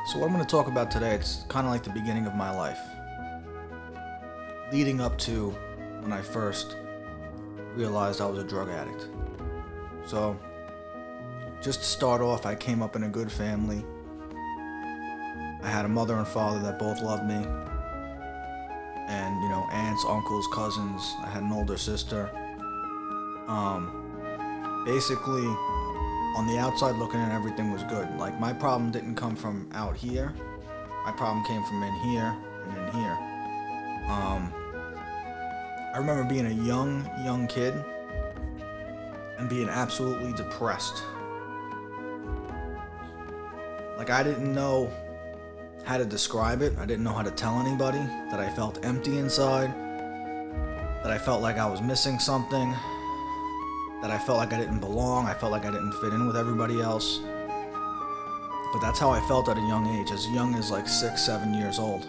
So what I'm going to talk about today, it's kind of like the beginning of my life. Leading up to when I first realized I was a drug addict. So, just to start off, I came up in a good family. I had a mother and father that both loved me. And, aunts, uncles, cousins. I had an older sister. Basically, on the outside looking in, everything was good. Like, my problem didn't come from out here. My problem came from in here and in here. I remember being a young kid and being absolutely depressed. Like, I didn't know how to describe it. I didn't know how to tell anybody that I felt empty inside, that I felt like I was missing something, that I felt like I didn't belong, I felt like I didn't fit in with everybody else. But that's how I felt at a young age, as young as like 6, 7 years old.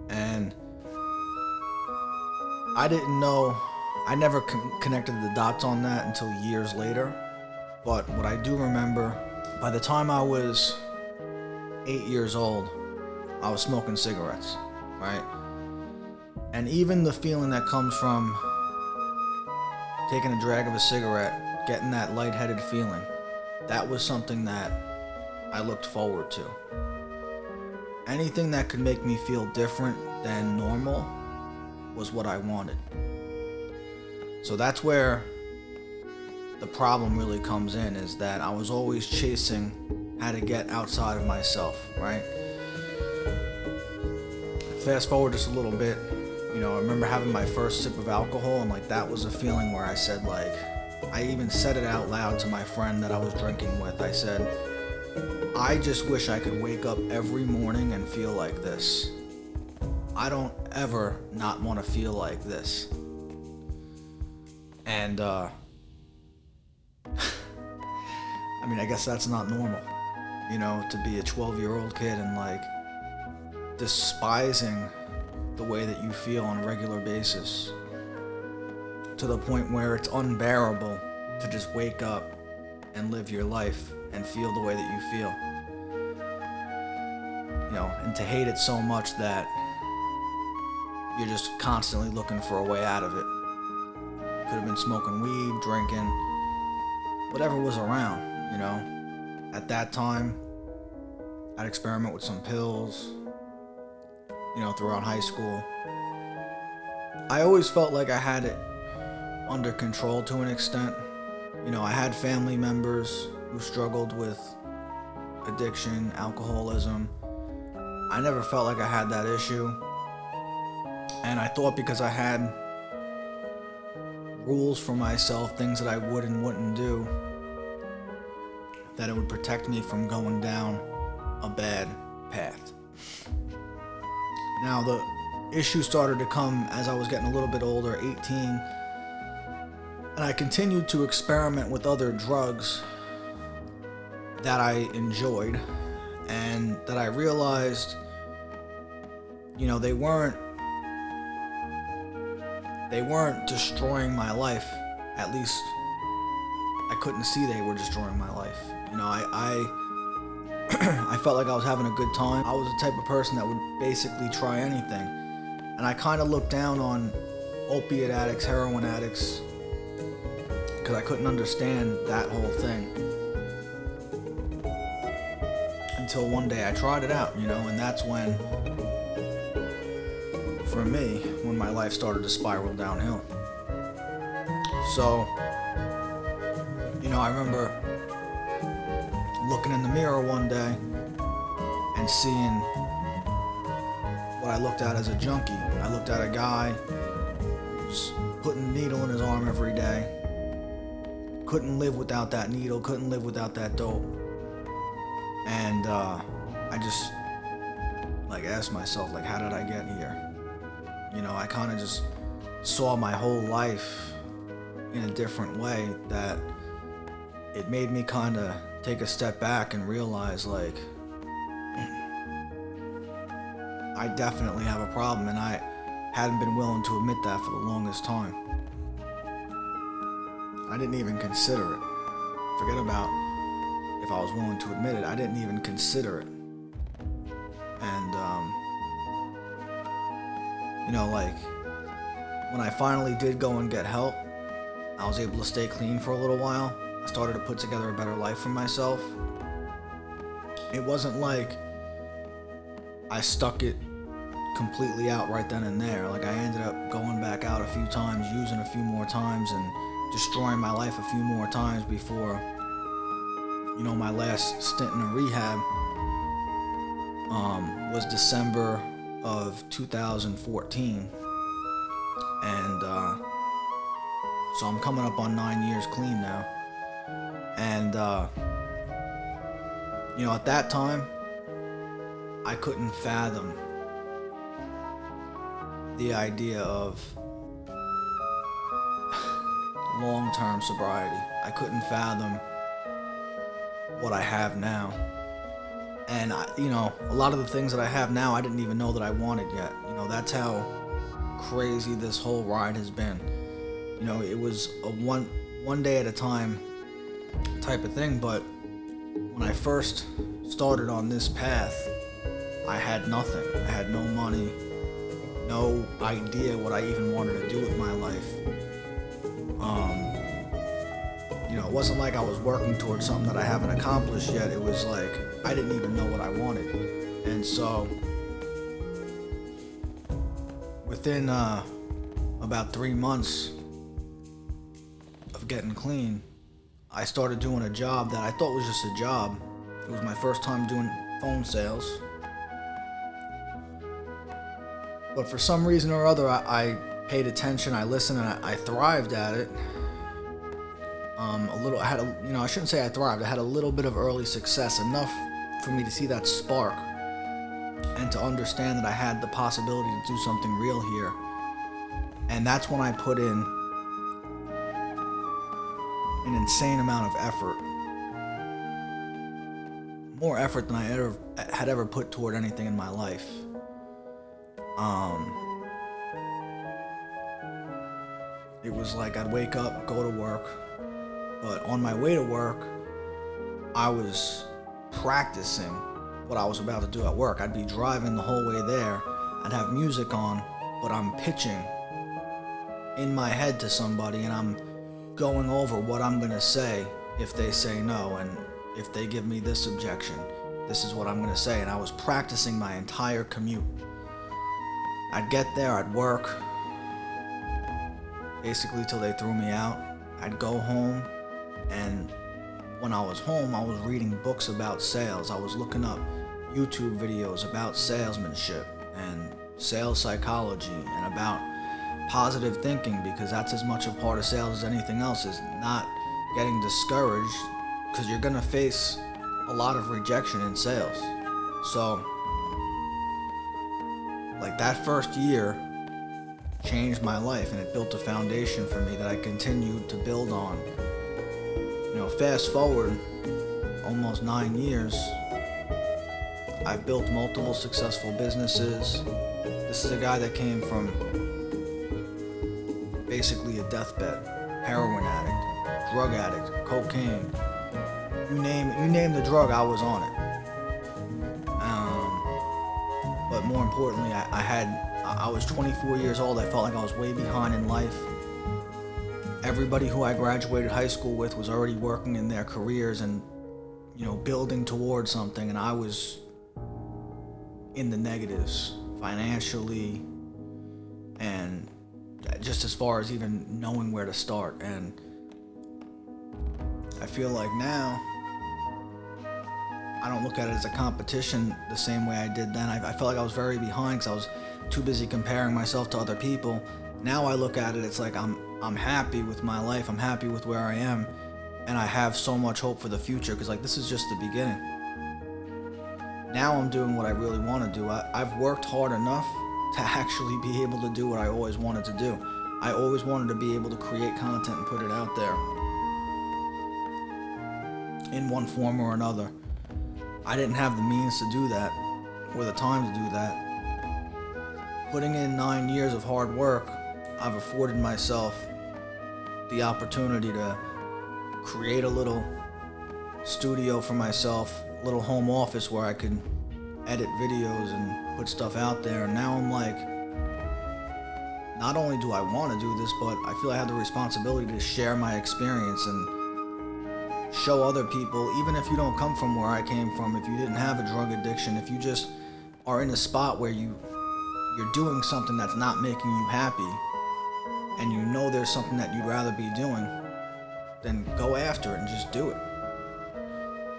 And I didn't know, I never connected the dots on that until years later. But what I do remember, by the time I was 8 years old, I was smoking cigarettes, right? And even the feeling that comes from taking a drag of a cigarette, getting that lightheaded feeling, that was something that I looked forward to. Anything that could make me feel different than normal was what I wanted. So that's where the problem really comes in, is that I was always chasing how to get outside of myself, right? Fast forward just a little bit, I remember having my first sip of alcohol, and like that was a feeling where I said, like, I even said it out loud to my friend that I was drinking with. I said, I just wish I could wake up every morning and feel like this. I don't ever not want to feel like this. And, I guess that's not normal, to be a 12-year-old kid and like despising the way that you feel on a regular basis, to the point where it's unbearable to just wake up and live your life and feel the way that you feel. And to hate it so much that you're just constantly looking for a way out of it. Could have been smoking weed, drinking, whatever was around, At that time, I'd experiment with some pills, throughout high school. I always felt like I had it under control to an extent. I had family members who struggled with addiction, alcoholism. I never felt like I had that issue. And I thought because I had rules for myself, things that I would and wouldn't do, that it would protect me from going down a bad path. Now, the issue started to come as I was getting a little bit older, 18, and I continued to experiment with other drugs that I enjoyed, and that I realized, they weren't destroying my life. At least I couldn't see they were destroying my life. I felt like I was having a good time. I was the type of person that would basically try anything. And I kind of looked down on opiate addicts, heroin addicts, because I couldn't understand that whole thing. Until one day I tried it out, and that's when, for me, when my life started to spiral downhill. So, I remember looking in the mirror one day and seeing what I looked at as a junkie. I looked at a guy just putting a needle in his arm every day. Couldn't live without that needle, couldn't live without that dope. And I just asked myself, how did I get here? I kind of just saw my whole life in a different way, that it made me kind of take a step back and realize, I definitely have a problem, and I hadn't been willing to admit that for the longest time. I didn't even consider it. Forget about if I was willing to admit it. I didn't even consider it. And, like, when I finally did go and get help, I was able to stay clean for a little while. I started to put together a better life for myself. It wasn't like I stuck it completely out right then and there. Like, I ended up going back out a few times, using a few more times, and destroying my life a few more times before, my last stint in a rehab was December of 2014. And so I'm coming up on 9 years clean now. And, at that time, I couldn't fathom the idea of long-term sobriety. I couldn't fathom what I have now. And, a lot of the things that I have now, I didn't even know that I wanted yet. That's how crazy this whole ride has been. It was a one day at a time type of thing, but when I first started on this path, I had nothing. I had no money, no idea what I even wanted to do with my life. It wasn't like I was working towards something that I haven't accomplished yet. It was like I didn't even know what I wanted. And so within about 3 months of getting clean, I started doing a job that I thought was just a job. It was my first time doing phone sales. But for some reason or other, I paid attention, I listened, and I thrived at it. I shouldn't say I thrived. I had a little bit of early success, enough for me to see that spark and to understand that I had the possibility to do something real here. And that's when I put in an insane amount of effort. More effort than I had ever put toward anything in my life. It was like I'd wake up, go to work, but on my way to work, I was practicing what I was about to do at work. I'd be driving the whole way there, I'd have music on, but I'm pitching in my head to somebody, and I'm going over what I'm gonna say if they say no, and if they give me this objection, this is what I'm gonna say. And I was practicing my entire commute. I'd get there, I'd work, basically till they threw me out. I'd go home, and when I was home, I was reading books about sales. I was looking up YouTube videos about salesmanship and sales psychology and about positive thinking, because that's as much a part of sales as anything else, is not getting discouraged, because you're gonna face a lot of rejection in sales. So, like, that first year changed my life, and it built a foundation for me that I continued to build on. Fast forward almost 9 years, I've built multiple successful businesses. This is a guy that came from basically a deathbed, heroin addict, drug addict, cocaine. You name the drug, I was on it. But more importantly, I was 24 years old. I felt like I was way behind in life. Everybody who I graduated high school with was already working in their careers and, building towards something, and I was in the negatives financially, and just as far as even knowing where to start. And I feel like now I don't look at it as a competition the same way I did then. I felt like I was very behind because I was too busy comparing myself to other people. Now I look at it, it's like I'm happy with my life, I'm happy with where I am, and I have so much hope for the future, because this is just the beginning. Now I'm doing what I really want to do. I've worked hard enough to actually be able to do what I always wanted to do. I always wanted to be able to create content and put it out there in one form or another. I didn't have the means to do that, or the time to do that. Putting in 9 years of hard work, I've afforded myself the opportunity to create a little studio for myself, a little home office where I could edit videos and put stuff out there. And now I'm like, not only do I want to do this, but I feel I have the responsibility to share my experience and show other people, even if you don't come from where I came from, if you didn't have a drug addiction, if you just are in a spot where you're doing something that's not making you happy, and you know there's something that you'd rather be doing, then go after it and just do it.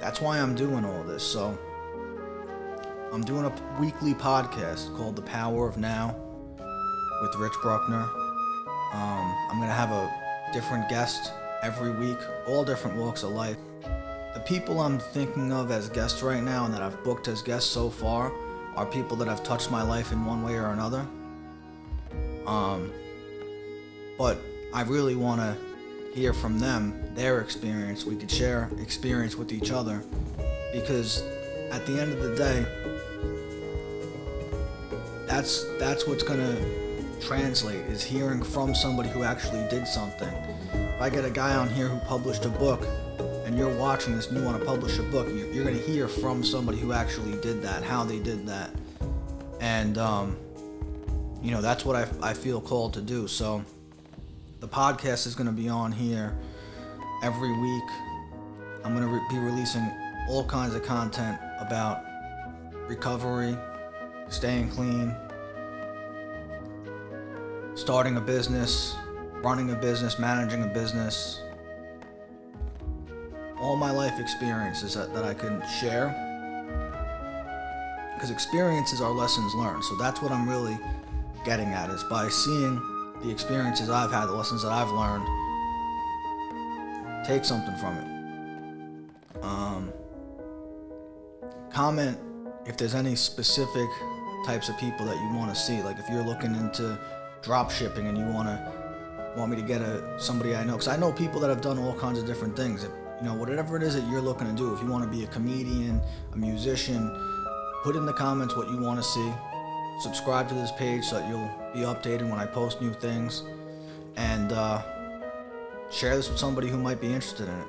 That's why I'm doing all this. So I'm doing a weekly podcast called The Power of Now with Rich Bruckner. I'm going to have a different guest every week, all different walks of life. The people I'm thinking of as guests right now and that I've booked as guests so far are people that have touched my life in one way or another. But I really want to hear from them, their experience. We could share experience with each other, because at the end of the day, that's what's going to translate, is hearing from somebody who actually did something. If I get a guy on here who published a book, and you're watching this and you want to publish a book, you're going to hear from somebody who actually did that, how they did that. And, that's what I feel called to do. So the podcast is going to be on here every week. I'm going to be releasing all kinds of content about recovery, staying clean, starting a business, running a business, managing a business, all my life experiences that I can share, because experiences are lessons learned. So that's what I'm really getting at, is by seeing the experiences I've had, the lessons that I've learned, take something from it. Comment if there's any specific types of people that you want to see. Like if you're looking into drop shipping and you want me to get somebody I know, because I know people that have done all kinds of different things. Whatever it is that you're looking to do, if you want to be a comedian, a musician, put in the comments what you want to see. Subscribe to this page so that you'll be updated when I post new things, and share this with somebody who might be interested in it.